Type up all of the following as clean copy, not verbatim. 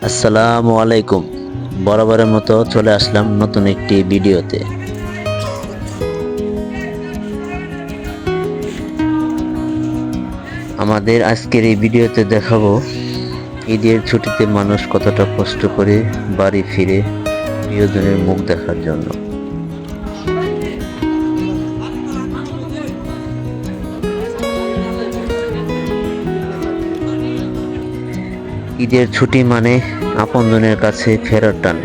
আসসালামু আলাইকুম। বরাবরের মতো চলে আসলাম নতুন একটি ভিডিওতে। আমাদের আজকের এই ভিডিওতে দেখাবো ঈদের ছুটিতে মানুষ কতটা কষ্ট করে বাড়ি ফিরে প্রিয়জনের মুখ দেখার জন্য। ঈদের ছুটি মানে আপনজনের কাছে ফেরার টান।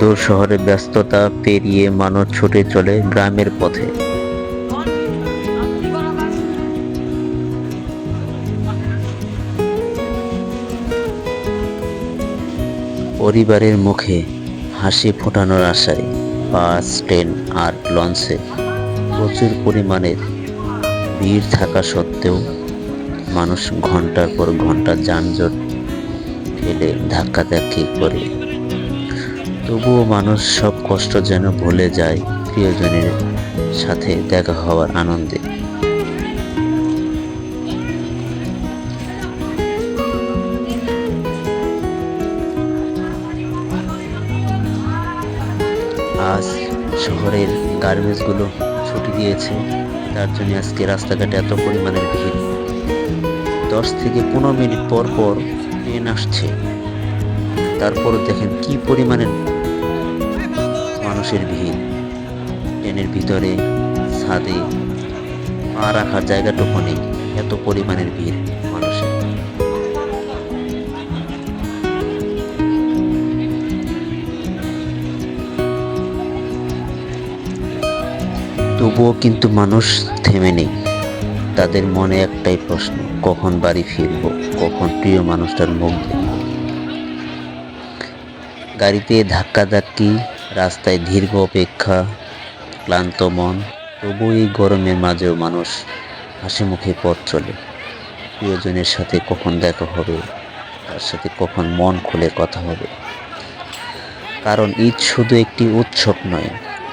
দূর শহরে ব্যস্ততা পেরিয়ে মানুষ ছুটে চলে গ্রামের পথে। পরিবারের মুখে হাসি ফোটানোর আশায় বাস, ট্রেন আর লঞ্চে প্রচুর পরিমাণের ভিড় থাকা সত্ত্বেও মানুষ ঘন্টার পর ঘন্টা যানজট ঠেলে ধাক্কাধাক্কি করে। তবুও মানুষ সব কষ্ট যেন ভুলে যায় প্রিয়জনের সাথে দেখা হওয়ার আনন্দে। আজ শহরের গার্বেজগুলো ছুটি দিয়েছে, তার জন্য আজকে রাস্তাঘাটে এত পরিমাণের ভিড়। 10 থেকে 15 মিনিট পর পর ট্রেন আসছে, তারপরও দেখেন কি পরিমাণের মানুষের ভিড়। ট্রেনের ভিতরে ছাদে পা রাখার জায়গাটুকু নেই, এত পরিমাণের ভিড় মানুষের। তবুও কিন্তু মানুষ থেমে নেই। তাদের মনে একটাই প্রশ্ন, কখন বাড়ি ফিরবো, কখন প্রিয় মানুষটার মুখ দেখব। গাড়িতে ধাক্কাধাক্কি, রাস্তায় দীর্ঘ অপেক্ষা, ক্লান্ত মন, তবু এই গরমের মাঝেও মানুষ হাসি মুখে পথ চলে। প্রিয়জনের সাথে কখন দেখা হবে, তার সাথে কখন মন খুলে কথা হবে। কারণ ঈদ শুধু একটি উৎসব নয়,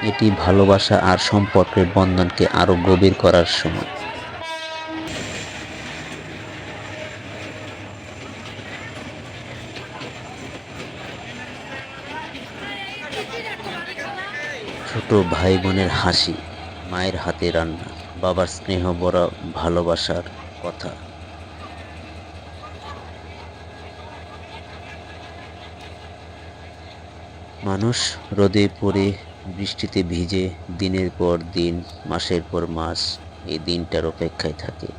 এটি ভালোবাসা আর সম্পর্কের বন্ধনকে আরো গভীর করার সময়। ছোট ভাই বোনের হাসি, মায়ের হাতে রান্না, বাবার স্নেহ ভরা ভালোবাসার কথা। মানুষ রোদে পড়ে, বৃষ্টিতে ভিজে, দিনের পর দিন, মাসের পর মাস এই দিনটার অপেক্ষায় থাকে।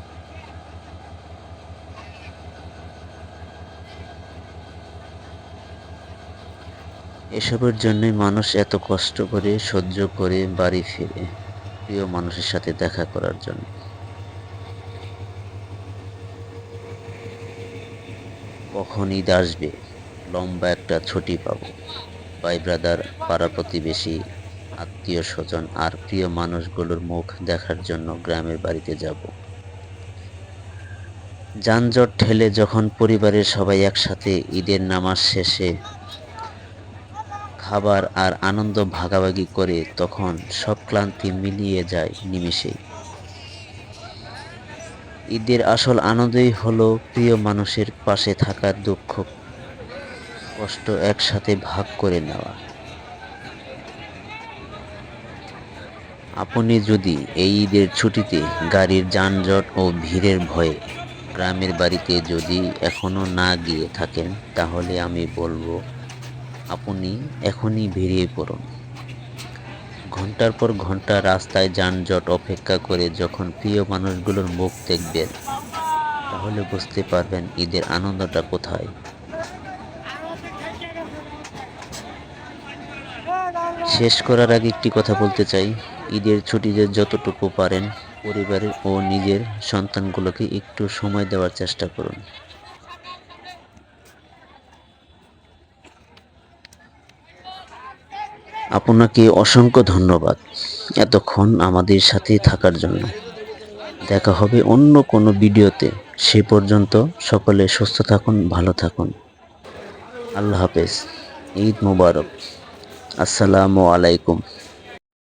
এসবের জন্যই মানুষ এত কষ্ট করে সহ্য করে বাড়ি ফিরে প্রিয় মানুষের সাথে দেখা করার জন্য। কখন ঈদ আসবে, লম্বা একটা ছুটি পাবো, ভাই ব্রাদার, পাড়া প্রতিবেশী, আত্মীয় স্বজন আর প্রিয় মানুষগুলোর মুখ দেখার জন্য গ্রামের বাড়িতে যাব। যানজট ঠেলে যখন পরিবারের সবাই একসাথে ঈদের নামাজ শেষে খাবার আর আনন্দ ভাগাভাগি করে, তখন সব ক্লান্তি মিলিয়ে যায় নিমেষেই। ঈদের আসল আনন্দই হলো প্রিয় মানুষের পাশে থাকার, দুঃখ কষ্ট একসাথে ভাগ করে নেওয়া। আপনি যদি এই ঈদের ছুটিতে গাড়ির যানজট ও ভিড়ের ভয়ে গ্রামের বাড়িতে যদি এখনো না গিয়ে থাকেন, তাহলে আমি বলবো আপনি এখনই বেরিয়ে পড়ুন। ঘন্টার পর ঘন্টা রাস্তায় যানজট অপেক্ষা করে যখন প্রিয় মানুষগুলোর মুখ দেখবেন, তাহলে বুঝতে পারবেন ঈদের আনন্দটা কোথায়। শেষ করার আগে একটি কথা বলতে চাই, ঈদের ছুটিতে যতটুকু পারেন পরিবারের ও নিজের সন্তানগুলোকে একটু সময় দেওয়ার চেষ্টা করুন। আপনাকে অসংখ্য ধন্যবাদ এতক্ষণ আমাদের সাথে থাকার জন্য। দেখা হবে অন্য কোনো ভিডিওতে। সে পর্যন্ত সকলে সুস্থ থাকুন, ভালো থাকুন। আল্লাহ হাফেজ। ঈদ মোবারক। আসসালামু আলাইকুম।